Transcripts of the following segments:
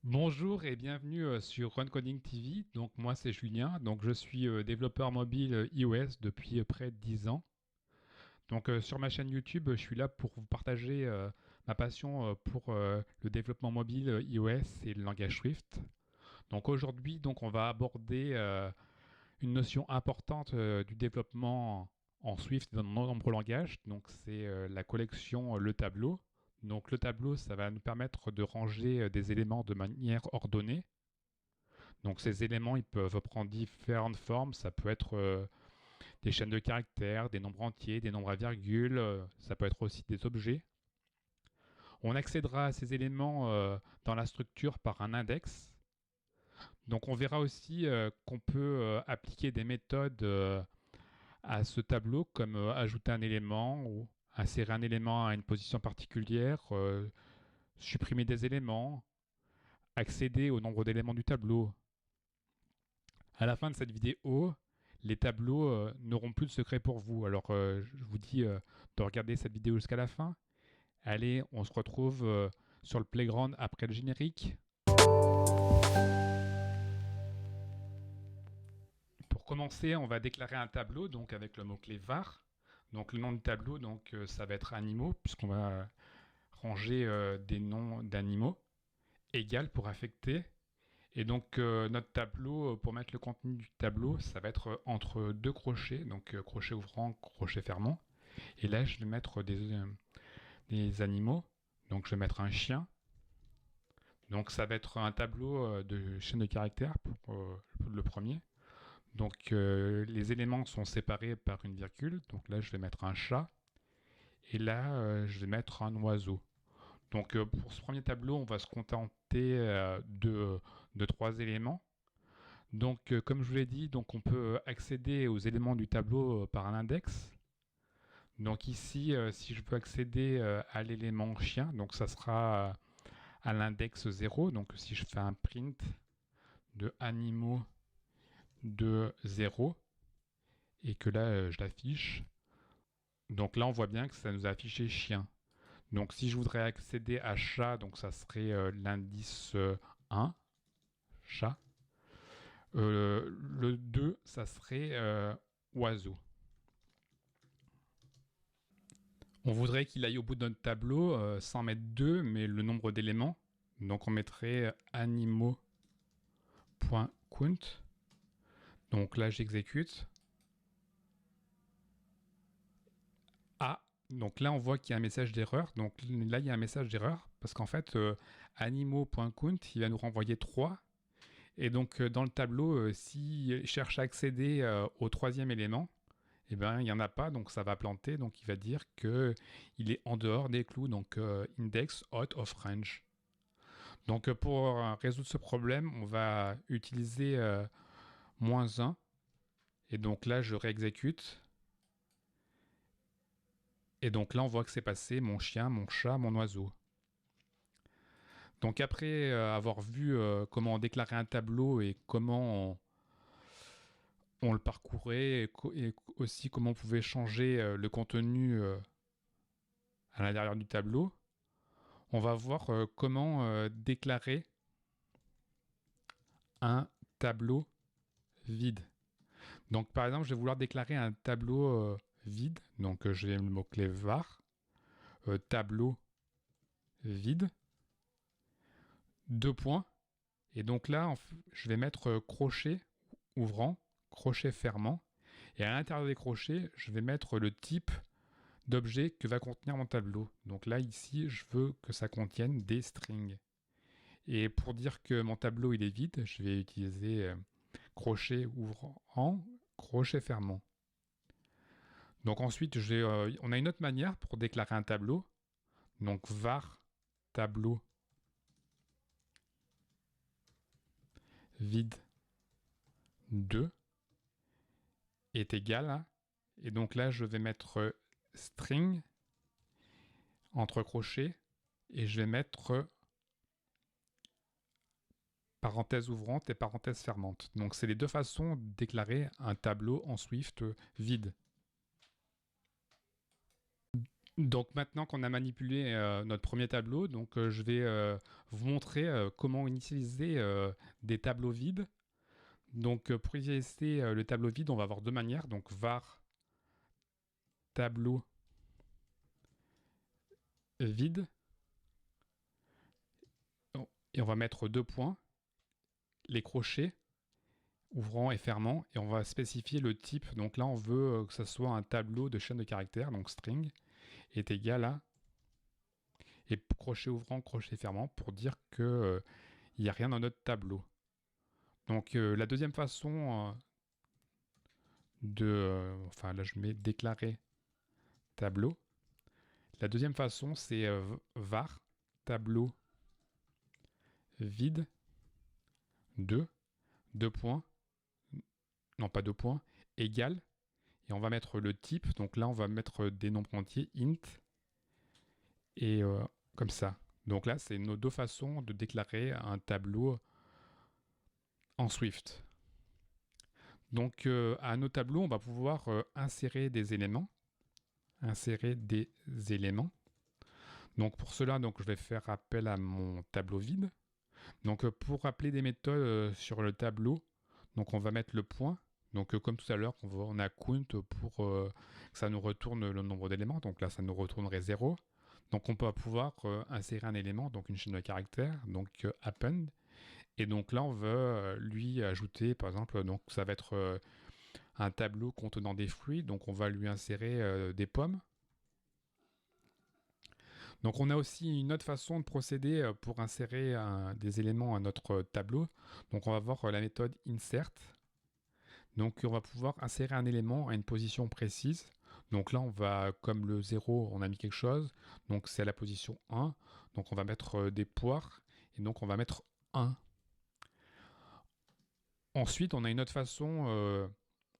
Bonjour et bienvenue sur Run Coding TV. Donc moi c'est Julien. Donc je suis développeur mobile iOS depuis près de 10 ans. Donc sur ma chaîne YouTube, je suis là pour vous partager ma passion pour le développement mobile iOS et le langage Swift. Donc aujourd'hui, donc on va aborder une notion importante du développement en Swift et dans de nombreux langages. Donc c'est la collection le tableau. Donc le tableau, ça va nous permettre de ranger des éléments de manière ordonnée. Donc ces éléments, ils peuvent prendre différentes formes. Ça peut être des chaînes de caractères, des nombres entiers, des nombres à virgule. Ça peut être aussi des objets. On accédera à ces éléments dans la structure par un index. Donc on verra aussi qu'on peut appliquer des méthodes à ce tableau, comme ajouter un élément ou insérer un élément à une position particulière, supprimer des éléments, accéder au nombre d'éléments du tableau. À la fin de cette vidéo, les tableaux n'auront plus de secret pour vous. Alors je vous dis de regarder cette vidéo jusqu'à la fin. Allez, on se retrouve sur le playground après le générique. Pour commencer, on va déclarer un tableau donc avec le mot-clé var. Donc le nom du tableau, donc ça va être animaux puisqu'on va ranger des noms d'animaux égal pour affecter. Et donc notre tableau, pour mettre le contenu du tableau, ça va être entre deux crochets, donc crochet ouvrant, crochet fermant. Et là, je vais mettre des animaux. Donc je vais mettre un chien. Donc ça va être un tableau de chaîne de caractères pour le premier. Donc les éléments sont séparés par une virgule. Donc là, je vais mettre un chat. Et là, je vais mettre un oiseau. Donc pour ce premier tableau, on va se contenter de trois éléments. Donc comme je vous l'ai dit, donc on peut accéder aux éléments du tableau par un index. Donc ici, si je peux accéder à l'élément chien, donc ça sera à l'index 0. Donc si je fais un print de animaux de 0 et que là je l'affiche, donc là on voit bien que ça nous a affiché chien. Donc si je voudrais accéder à chat, donc ça serait l'indice 1, chat. Le 2, ça serait oiseau. On voudrait qu'il aille au bout de notre tableau sans mettre 2, mais le nombre d'éléments. Donc on mettrait animaux.count. Donc là j'exécute. Ah, donc là on voit qu'il y a un message d'erreur. Donc là il y a un message d'erreur parce qu'en fait animaux.count il va nous renvoyer 3. Et donc dans le tableau, s'il cherche à accéder au troisième élément, eh ben, il n'y en a pas, donc ça va planter, donc il va dire qu'il est en dehors des clous, donc index out of range. Donc pour résoudre ce problème, on va utiliser -1, et donc là je réexécute, et donc là on voit que c'est passé mon chien, mon chat, mon oiseau. Donc après avoir vu comment déclarer un tableau et comment on le parcourait, et aussi comment on pouvait changer le contenu à l'intérieur du tableau, on va voir comment déclarer un tableau vide. Donc par exemple, je vais vouloir déclarer un tableau vide. Donc je vais le mot-clé var, tableau vide, deux points. Et donc là, je vais mettre crochet ouvrant, crochet fermant. Et à l'intérieur des crochets, je vais mettre le type d'objet que va contenir mon tableau. Donc là, ici, je veux que ça contienne des strings. Et pour dire que mon tableau il est vide, je vais utiliser crochet ouvrant, crochet fermant. Donc ensuite, on a une autre manière pour déclarer un tableau. Donc var tableau vide 2 est égal à, et donc là je vais mettre string entre crochets et je vais mettre parenthèse ouvrante et parenthèse fermante. Donc c'est les deux façons de déclarer un tableau en Swift vide. Donc maintenant qu'on a manipulé notre premier tableau, donc je vais vous montrer comment utiliser des tableaux vides. Donc pour utiliser le tableau vide, on va avoir deux manières. Donc var tableau vide, et on va mettre deux points, les crochets ouvrant et fermant, et on va spécifier le type. Donc là on veut que ce soit un tableau de chaîne de caractères, donc string est égal à, et crochet ouvrant, crochet fermant, pour dire que il n'y a rien dans notre tableau. Donc la deuxième façon enfin là je mets déclarer tableau. La deuxième façon c'est var tableau vide 2, deux points, non pas deux points, égal, et on va mettre le type, donc là on va mettre des nombres entiers, int, et comme ça. Donc là c'est nos deux façons de déclarer un tableau en Swift. Donc à nos tableaux on va pouvoir insérer des éléments. Donc pour cela, donc, je vais faire appel à mon tableau vide. Donc pour appeler des méthodes sur le tableau, donc on va mettre le point. Donc comme tout à l'heure, on a count pour que ça nous retourne le nombre d'éléments. Donc là, ça nous retournerait 0. Donc on peut pouvoir insérer un élément, donc une chaîne de caractères, donc append. Et donc là, on veut lui ajouter, par exemple, donc ça va être un tableau contenant des fruits. Donc on va lui insérer des pommes. Donc on a aussi une autre façon de procéder pour insérer des éléments à notre tableau. Donc on va voir la méthode insert. Donc on va pouvoir insérer un élément à une position précise. Donc là on va, comme le 0 on a mis quelque chose, donc c'est à la position 1. Donc on va mettre des poires et donc on va mettre 1. Ensuite on a une autre façon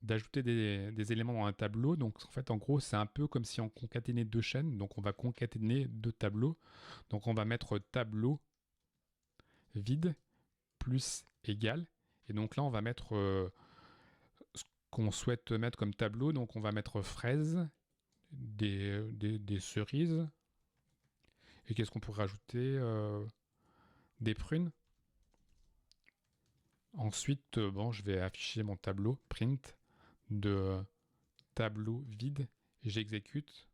d'ajouter des éléments dans un tableau. Donc en fait en gros c'est un peu comme si on concaténait deux chaînes. Donc on va concaténer deux tableaux. Donc on va mettre tableau vide plus égal. Et donc là on va mettre ce qu'on souhaite mettre comme tableau. Donc on va mettre fraises, des cerises. Et qu'est-ce qu'on pourrait rajouter des prunes. Ensuite bon je vais afficher mon tableau print de tableau vide, j'exécute.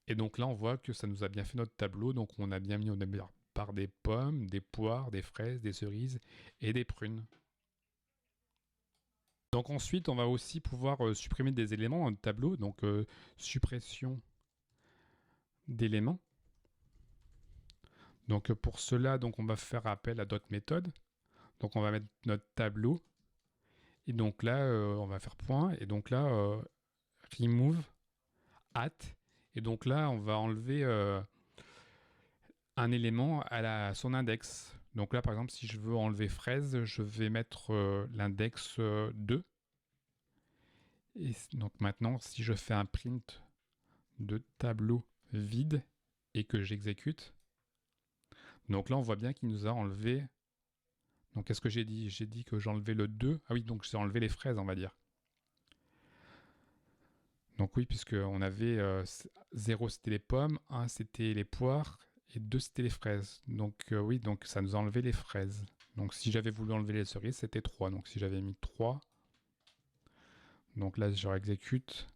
Et donc là, on voit que ça nous a bien fait notre tableau. Donc on a bien mis au départ des pommes, des poires, des fraises, des cerises et des prunes. Donc ensuite, on va aussi pouvoir supprimer des éléments dans notre tableau. Donc suppression d'éléments. Donc pour cela, donc on va faire appel à d'autres méthodes. Donc on va mettre notre tableau. Et donc là, on va faire point. Et donc là, remove at. Et donc là, on va enlever un élément à son index. Donc là, par exemple, si je veux enlever fraise, je vais mettre l'index 2. Et donc maintenant, si je fais un print de tableau vide et que j'exécute, donc là, on voit bien qu'il nous a enlevé. Donc qu'est-ce que j'ai dit? J'ai dit que j'enlevais le 2. Ah oui, donc j'ai enlevé les fraises, on va dire. Donc oui, puisqu'on avait 0 c'était les pommes, 1 c'était les poires, et 2 c'était les fraises. Donc oui, donc ça nous a enlevé les fraises. Donc si j'avais voulu enlever les cerises, c'était 3. Donc si j'avais mis 3, donc là je réexécute.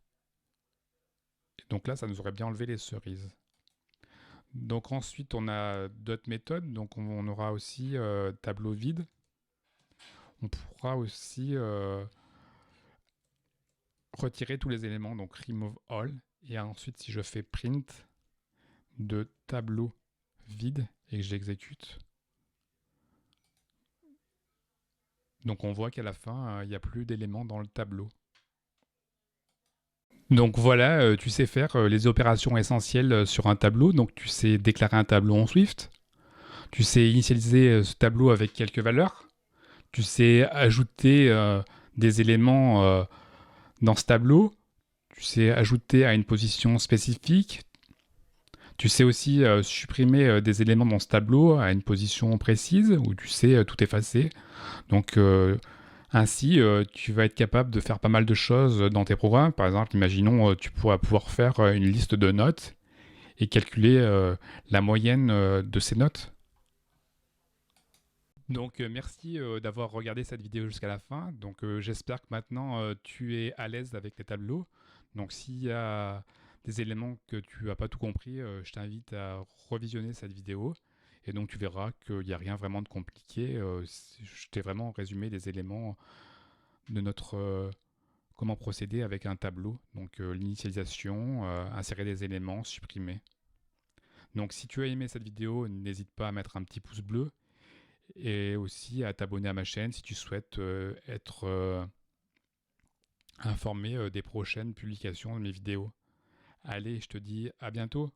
Et donc là, ça nous aurait bien enlevé les cerises. Donc ensuite, on a d'autres méthodes. Donc on aura aussi tableau vide. On pourra aussi retirer tous les éléments, donc remove all. Et ensuite, si je fais print de tableau vide et que j'exécute, donc on voit qu'à la fin, il n'y a plus d'éléments dans le tableau. Donc voilà, tu sais faire les opérations essentielles sur un tableau. Donc tu sais déclarer un tableau en Swift. Tu sais initialiser ce tableau avec quelques valeurs. Tu sais ajouter des éléments dans ce tableau. Tu sais ajouter à une position spécifique. Tu sais aussi supprimer des éléments dans ce tableau à une position précise, ou tu sais tout effacer. Donc Ainsi, tu vas être capable de faire pas mal de choses dans tes programmes. Par exemple, imaginons, tu pourras pouvoir faire une liste de notes et calculer la moyenne de ces notes. Donc, merci d'avoir regardé cette vidéo jusqu'à la fin. Donc, j'espère que maintenant tu es à l'aise avec les tableaux. Donc, s'il y a des éléments que tu n'as pas tout compris, je t'invite à revisionner cette vidéo. Et donc, tu verras qu'il n'y a rien vraiment de compliqué. Je t'ai vraiment résumé les éléments de notre comment procéder avec un tableau. Donc, l'initialisation, insérer des éléments, supprimer. Donc, si tu as aimé cette vidéo, n'hésite pas à mettre un petit pouce bleu et aussi à t'abonner à ma chaîne si tu souhaites être informé des prochaines publications de mes vidéos. Allez, je te dis à bientôt.